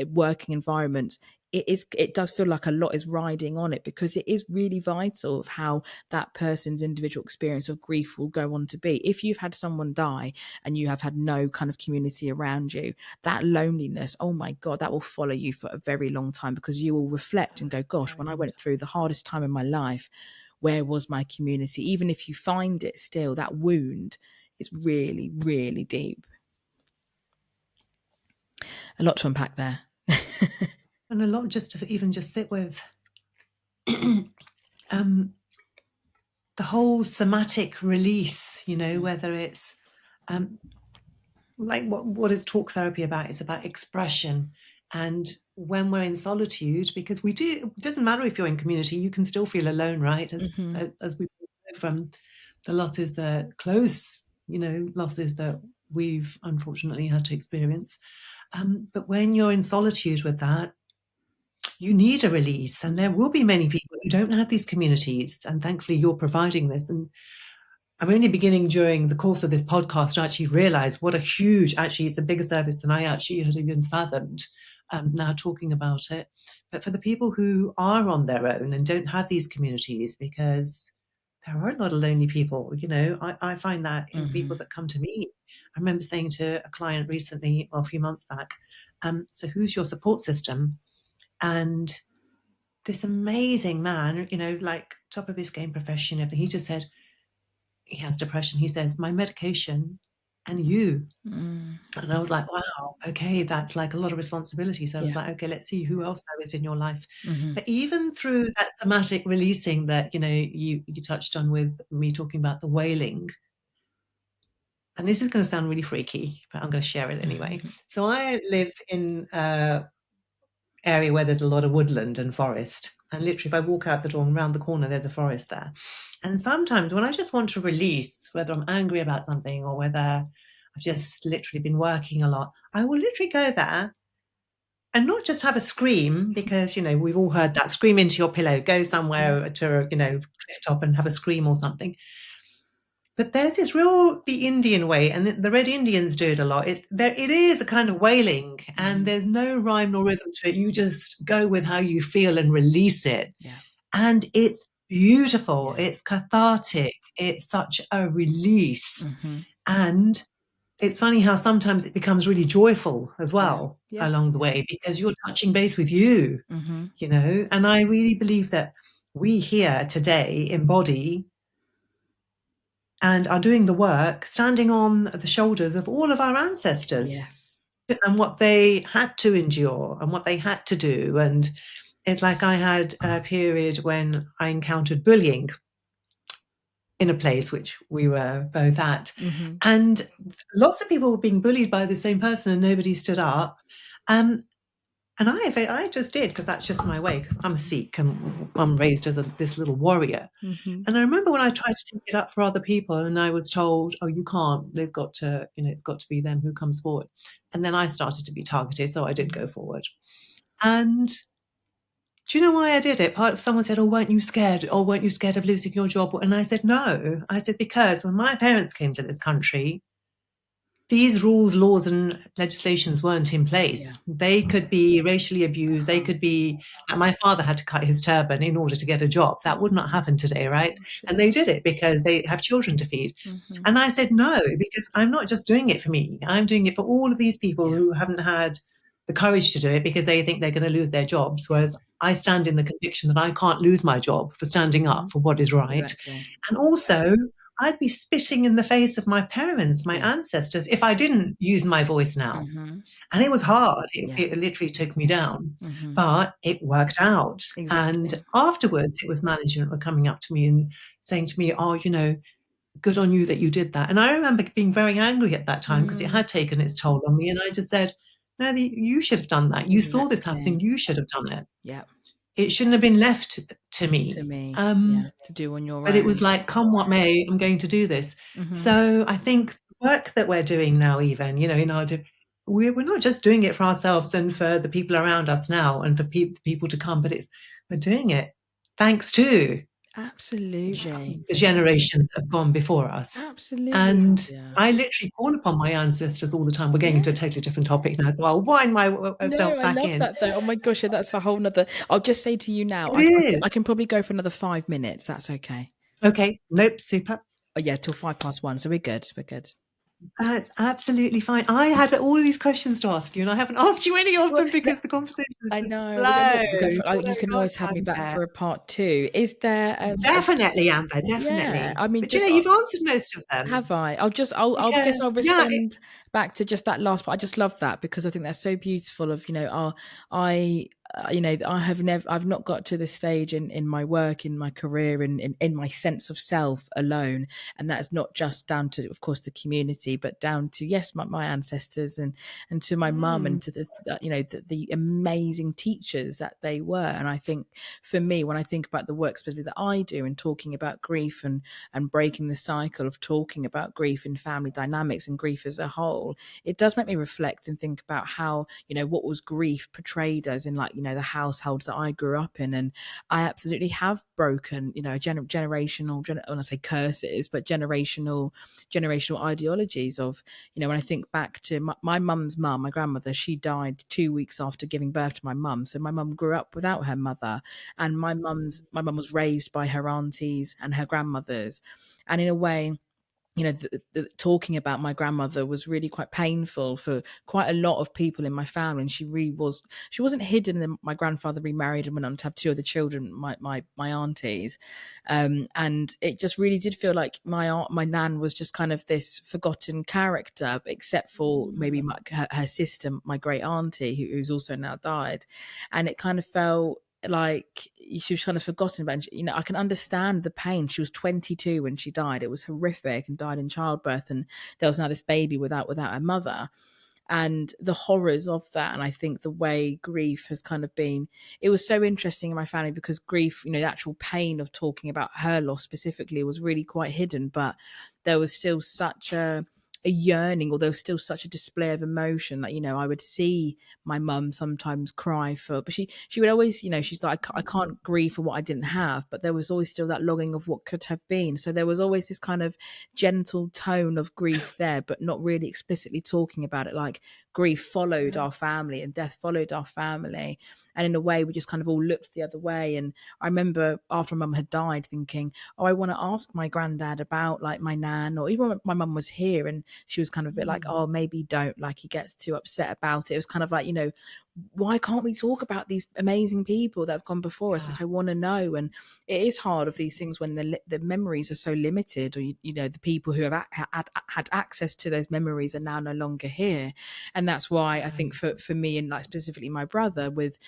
working environments, it does feel like a lot is riding on it, because it is really vital of how that person's individual experience of grief will go on to be. If you've had someone die and you have had no kind of community around you, that loneliness, oh my God, that will follow you for a very long time, because you will reflect and go, gosh, when I went through the hardest time in my life, where was my community? Even if you find it still, that wound is really, really deep. A lot to unpack there. And a lot just to even just sit with. The whole somatic release, you know, whether it's like what is talk therapy about? It's about expression. And when we're in solitude, because we do, it doesn't matter if you're in community, you can still feel alone, right? As we know from the losses, that close, you know, losses that we've unfortunately had to experience. But when you're in solitude with that, you need a release, and there will be many people who don't have these communities, and thankfully you're providing this. And I'm only beginning during the course of this podcast to actually realize what a huge, actually it's a bigger service than I actually had even fathomed, now talking about it. But for the people who are on their own and don't have these communities, because there are a lot of lonely people, you know, I find that in the people that come to me. I remember saying to a client recently, well, a few months back, so who's your support system? And this amazing man, you know, like top of his game, profession, everything, he just said he has depression. He says, my medication and you. And I was like, wow, okay, that's like a lot of responsibility. So I was like, okay, let's see who else there is in your life. But even through that somatic releasing that, you know, you touched on with me talking about the wailing, and this is going to sound really freaky, but I'm going to share it anyway. So I live in area where there's a lot of woodland and forest. And literally, if I walk out the door and around the corner, there's a forest there. And sometimes when I just want to release, whether I'm angry about something or whether I've just literally been working a lot, I will literally go there and not just have a scream, because, you know, we've all heard that, scream into your pillow, go somewhere to, you know, cliff top and have a scream or something. But there's this real, the Indian way, and the Red Indians do it a lot. It is a kind of wailing, and there's no rhyme nor rhythm to it. You just go with how you feel and release it. Yeah. And it's beautiful. Yeah. It's cathartic. It's such a release. And it's funny how sometimes it becomes really joyful as well along the way, because you're touching base with you, you know. And I really believe that we here today embody and are doing the work, standing on the shoulders of all of our ancestors. Yes. And what they had to endure and what they had to do. And it's like I had a period when I encountered bullying in a place which we were both at. And lots of people were being bullied by the same person and nobody stood up. And And I just did, because that's just my way, because I'm a Sikh and I'm raised as this little warrior. Mm-hmm. And I remember when I tried to take it up for other people and I was told, oh, you can't, they've got to, it's got to be them who comes forward. And then I started to be targeted, so I did go forward. And do you know why I did it? Someone said, oh, weren't you scared? Or weren't you scared of losing your job? And I said, no. I said, because when my parents came to this country, these rules, laws, and legislations weren't in place. Yeah. They could be racially abused. They could be. My father had to cut his turban in order to get a job. That would not happen today, right? Gosh, And yeah. they did it because they have children to feed. Mm-hmm. And I said, no, because I'm not just doing it for me. I'm doing it for all of these people who haven't had the courage to do it because they think they're going to lose their jobs. Whereas I stand in the conviction that I can't lose my job for standing up for what is right. Exactly. And also, I'd be spitting in the face of my parents, my ancestors, if I didn't use my voice now. Mm-hmm. And it was hard. Yeah. It literally took me down, Mm-hmm. but it worked out. Exactly. And afterwards, it was management were coming up to me and saying to me, oh, good on you that you did that. And I remember being very angry at that time because it had taken its toll on me. And I just said, no, you should have done that. You saw this happening. You should have done it. Yeah. It shouldn't have been left to me. To do on your But own. it was like, come what may, I'm going to do this. So I think the work that we're doing now, even, we're not just doing it for ourselves and for the people around us now and for people to come, but we're doing it thanks to Absolutely. the generations that have gone before us. Absolutely. And Yeah. I literally call upon my ancestors all the time. We're getting into a totally different topic now, so I'll wind myself I back love in. that though. Oh my gosh, that's a whole nother. I'll just say to you now, I can probably go for another 5 minutes. That's okay. Okay. Nope. Super. Oh yeah, till 1:05. So we're good. We're good. That's absolutely fine. I had all these questions to ask you, and I haven't asked you any of them because the conversation is just flowed. You can always have me back for a part 2. Is there Definitely, Amber, definitely. Yeah, I mean, but you've answered most of them. Have I? I'll respond back to just that last part. I just love that because I think that's so beautiful. I've not got to this stage in my work, in my career, in my sense of self alone, and that's not just down to, of course, the community, but down to my ancestors and to my mum and to the amazing teachers that they were. And I think for me, when I think about the work specifically that I do in talking about grief and breaking the cycle of talking about grief in family dynamics and grief as a whole, it does make me reflect and think about how what was grief portrayed as in the households that I grew up in. And I absolutely have broken generational, when I say curses, but generational ideologies of when I think back to my mum's mum, my grandmother, she died 2 weeks after giving birth to my mum, so my mum grew up without her mother, and my mum was raised by her aunties and her grandmothers, and in a way talking about my grandmother was really quite painful for quite a lot of people in my family. And she wasn't hidden. And then my grandfather remarried and went on to have 2 other children, my aunties. And it just really did feel like my nan was just kind of this forgotten character, except for maybe her sister, my great auntie, who's also now died. And it kind of felt like she was kind of forgotten about. I can understand the pain. She was 22 when she died. It was horrific, and died in childbirth, and there was now this baby without her mother, and the horrors of that. And I think the way grief has kind of been, it was so interesting in my family because grief, the actual pain of talking about her loss specifically was really quite hidden, but there was still such a yearning, or there was still such a display of emotion. I would see my mum sometimes cry but she would always, she's like, I can't grieve for what I didn't have, but there was always still that longing of what could have been. So there was always this kind of gentle tone of grief there, but not really explicitly talking about it. Like grief followed our family and death followed our family, and in a way we just kind of all looked the other way. And I remember after my mum had died thinking, oh, I want to ask my granddad about like my nan, or even when my mum was here, and she was kind of a bit like, oh, maybe don't, like he gets too upset about it. It was kind of like, why can't we talk about these amazing people that have gone before us? Like, I want to know. And it is hard of these things when the memories are so limited, or the people who have had access to those memories are now no longer here. And that's why I think for me, and like specifically my brother, with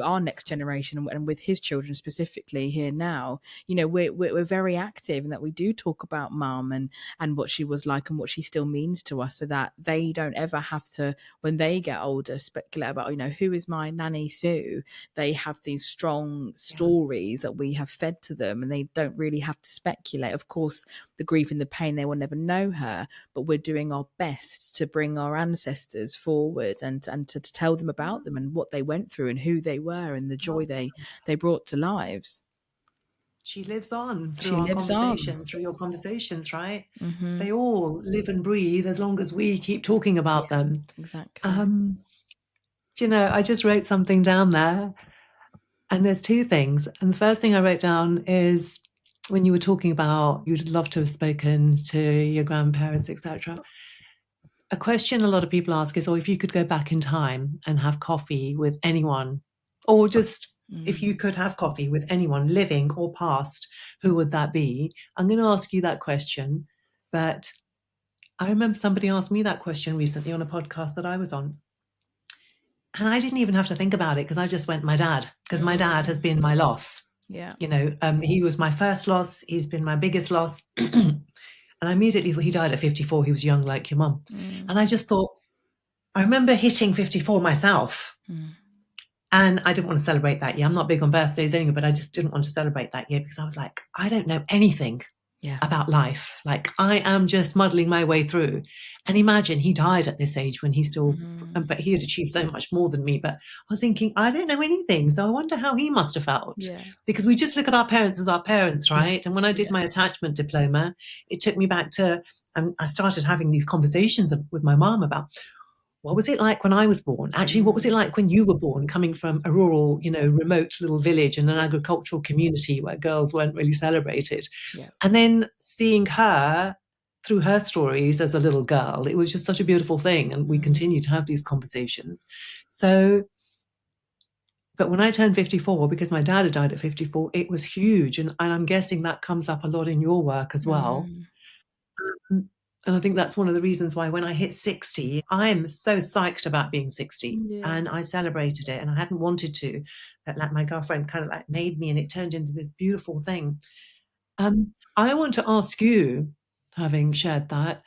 our next generation and with his children specifically here now, we're very active in that we do talk about mum and what she was like and what she still means to us, so that they don't ever have to, when they get older, speculate about who is my nanny Sue, they have these strong stories that we have fed to them, and they don't really have to speculate. Of course, the grief and the pain, they will never know her, but we're doing our best to bring our ancestors forward and to tell them about them and what they went through and who they were and the joy they brought to lives. She lives on through She our lives on. conversations, through your conversations, right? Mm-hmm. They all live and breathe as long as we keep talking about them. Exactly. I just wrote something down there, and there's two things. And the first thing I wrote down is when you were talking about you'd love to have spoken to your grandparents, etc. A question a lot of people ask is, if you could go back in time and have coffee with anyone, or just if you could have coffee with anyone living or past, who would that be? I'm going to ask you that question, but I remember somebody asked me that question recently on a podcast that I was on. And I didn't even have to think about it, because I just went, my dad, because my dad has been my loss. Yeah. He was my first loss. He's been my biggest loss. And I immediately thought, he died at 54. He was young, like your mum. And I just thought, I remember hitting 54 myself. And I didn't want to celebrate that year. I'm not big on birthdays anyway, but I just didn't want to celebrate that year, because I was like, I don't know anything about life. Like, I am just muddling my way through. And imagine he died at this age when he still, but he had achieved so much more than me. But I was thinking, I don't know anything. So I wonder how he must have felt. Because we just look at our parents as our parents, right? And when I did my attachment diploma, it took me back to, I started having these conversations with my mom about, what was it like when I was born? Actually, what was it like when you were born, coming from a rural, remote little village in an agricultural community where girls weren't really celebrated? And then seeing her through her stories as a little girl, it was just such a beautiful thing. And we continue to have these conversations. So, but when I turned 54, because my dad had died at 54, it was huge. And I'm guessing that comes up a lot in your work as well. And I think that's one of the reasons why when I hit 60, I'm so psyched about being 60. And I celebrated it. And I hadn't wanted to, but like my girlfriend kind of like made me, and it turned into this beautiful thing. I want to ask you, having shared that,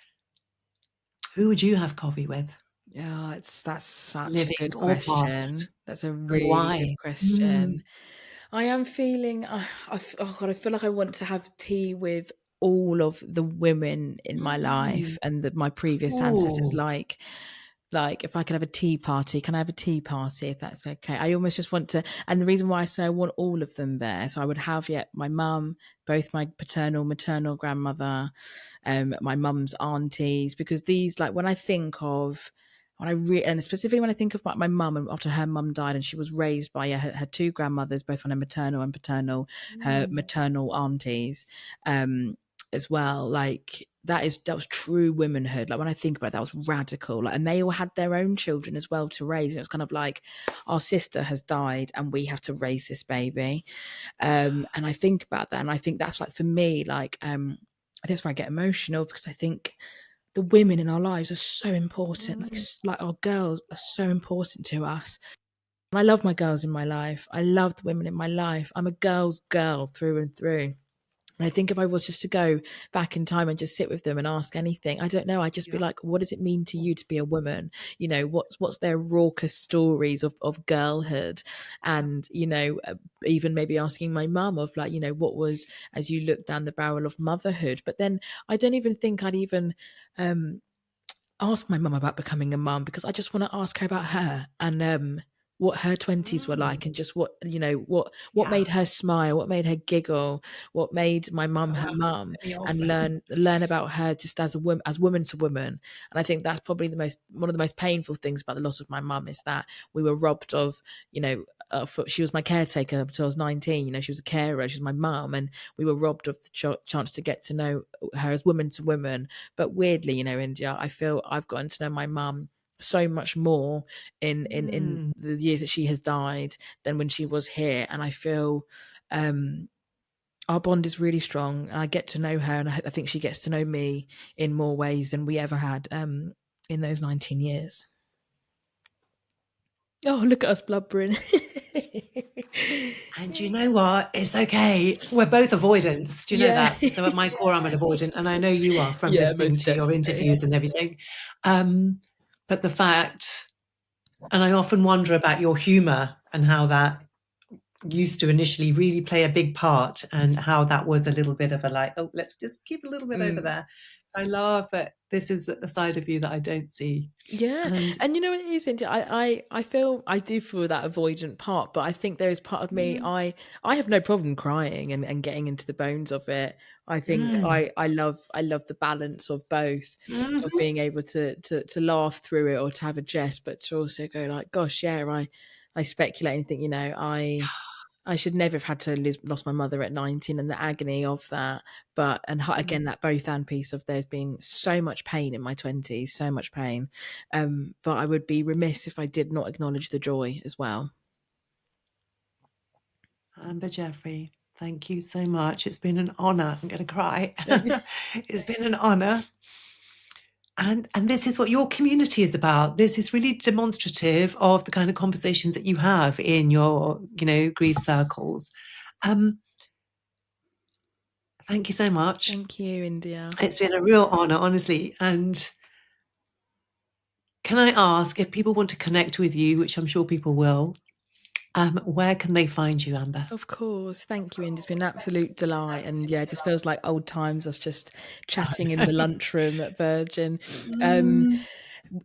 who would you have coffee with? Yeah, that's such Living a good or question. past? That's a And really why? good question. I am feeling, oh God, I feel like I want to have tea with all of the women in my life and my previous ancestors. Like if I could have a tea party, can I have a tea party if that's okay? I almost just want to, and the reason why I say I want all of them there, so I would have my mum, both my paternal, maternal grandmother, my mum's aunties, because these, like when I think of, and specifically when I think of my mum, and after her mum died, and she was raised by her two grandmothers, both on her maternal and paternal, her maternal aunties, as well. Like that was true womanhood. Like when I think about it, that was radical. Like, and they all had their own children as well to raise. And it was kind of like, our sister has died and we have to raise this baby. And I think about that, and I think that's like, for me, like that's where I get emotional, because I think the women in our lives are so important. Like our girls are so important to us. And I love my girls in my life. I love the women in my life. I'm a girl's girl through and through. And I think if I was just to go back in time and just sit with them and ask anything, I don't know, I'd just be like, what does it mean to you to be a woman? What's their raucous stories of girlhood? And, even maybe asking my mum of like, what was, as you look down the barrel of motherhood. But then I don't even think I'd even ask my mum about becoming a mum, because I just want to ask her about her and what her 20s were like, and just what made her smile, what made her giggle, what made my mum her mum, and learn about her just as a woman, as woman to woman. And I think that's probably one of the most painful things about the loss of my mum, is that we were robbed of, she was my caretaker until I was 19. She was a carer, she was my mum, and we were robbed of the chance to get to know her as woman to woman. But weirdly, India, I feel I've gotten to know my mum so much more in the years that she has died than when she was here. And I feel our bond is really strong, and I get to know her, and I think she gets to know me in more ways than we ever had in those 19 years. Oh, look at us blubbering. And you know what? It's okay. We're both avoidants. Do you know that? So at my core, I'm an avoidant. And I know you are, from listening to your interviews and everything. But the fact And I often wonder about your humour and how that used to initially really play a big part, and how that was a little bit of a like, oh, let's just keep a little bit over there. I love that this is a side of you that I don't see. Yeah, And and you know it is. I feel I do feel that avoidant part, but I think there is part of me. I have no problem crying and getting into the bones of it. I think I love the balance of both, of being able to laugh through it or to have a jest, but to also go like, gosh, yeah, I speculate and think, you know, I should never have had to lost my mother at 19 and the agony of that. But, and again, that both and piece of there's been so much pain in my 20s, so much pain. But I would be remiss if I did not acknowledge the joy as well. Amber Jeffrey, thank you so much. It's been an honour. I'm going to cry. It's been an honour. And this is what your community is about. This is really demonstrative of the kind of conversations that you have in your, grief circles. Thank you so much. Thank you, India. It's been a real honour, honestly. And can I ask, if people want to connect with you, which I'm sure people will, where can they find you, Amber? Of course. Thank you, India. It's been an absolute delight. And yeah, it just feels like old times, us just chatting in the lunchroom at Virgin.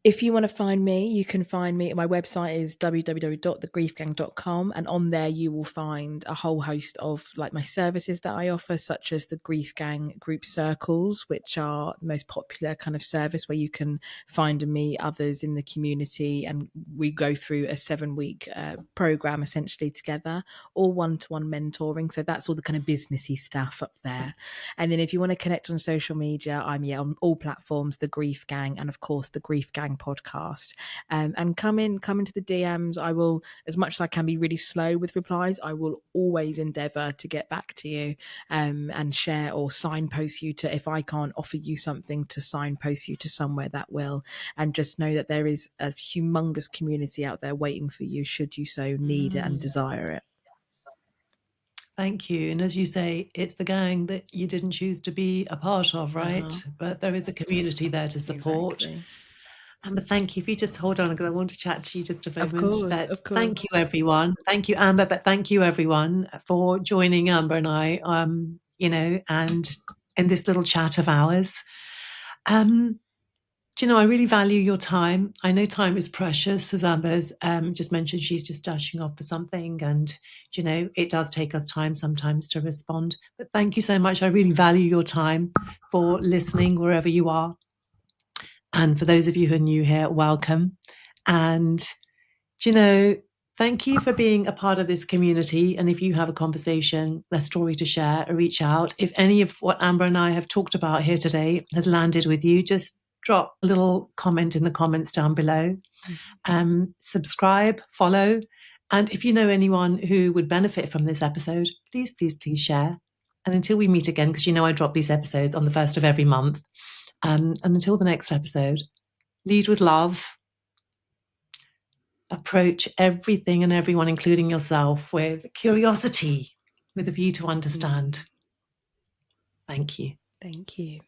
If you want to find me, you can find me. My website is www.thegriefgang.com, and on there you will find a whole host of like my services that I offer, such as the Grief Gang group circles, which are the most popular kind of service where you can find and meet others in the community, and we go through a 7-week program essentially together, or one-to-one mentoring. So that's all the kind of businessy stuff up there. And then if you want to connect on social media, I'm on all platforms, the Grief Gang, and of course the Grief Gang podcast. And come into the DMs. I will, as much as I can be really slow with replies, I will always endeavour to get back to you and share or signpost you to, if I can't offer you something, to signpost you to somewhere that will. And just know that there is a humongous community out there waiting for you should you so need it and desire it. Thank you. And as you say, it's the gang that you didn't choose to be a part of, right? But there is a community there to support. Exactly. Amber, thank you. If you just hold on, because I want to chat to you just a moment. Of course, but of course. Thank you, everyone. Thank you, Amber. But thank you, everyone, for joining Amber and I, and in this little chat of ours. I really value your time. I know time is precious, as Amber's just mentioned. She's just dashing off for something, and it does take us time sometimes to respond. But thank you so much. I really value your time for listening wherever you are. And for those of you who are new here, welcome. And thank you for being a part of this community. And if you have a conversation, a story to share, reach out. If any of what Amber and I have talked about here today has landed with you, just drop a little comment in the comments down below. Subscribe, follow. And if you know anyone who would benefit from this episode, please share. And until we meet again, because I drop these episodes on the 1st of every month. And until the next episode, lead with love. Approach everything and everyone, including yourself, with curiosity, with a view to understand. Thank you. Thank you.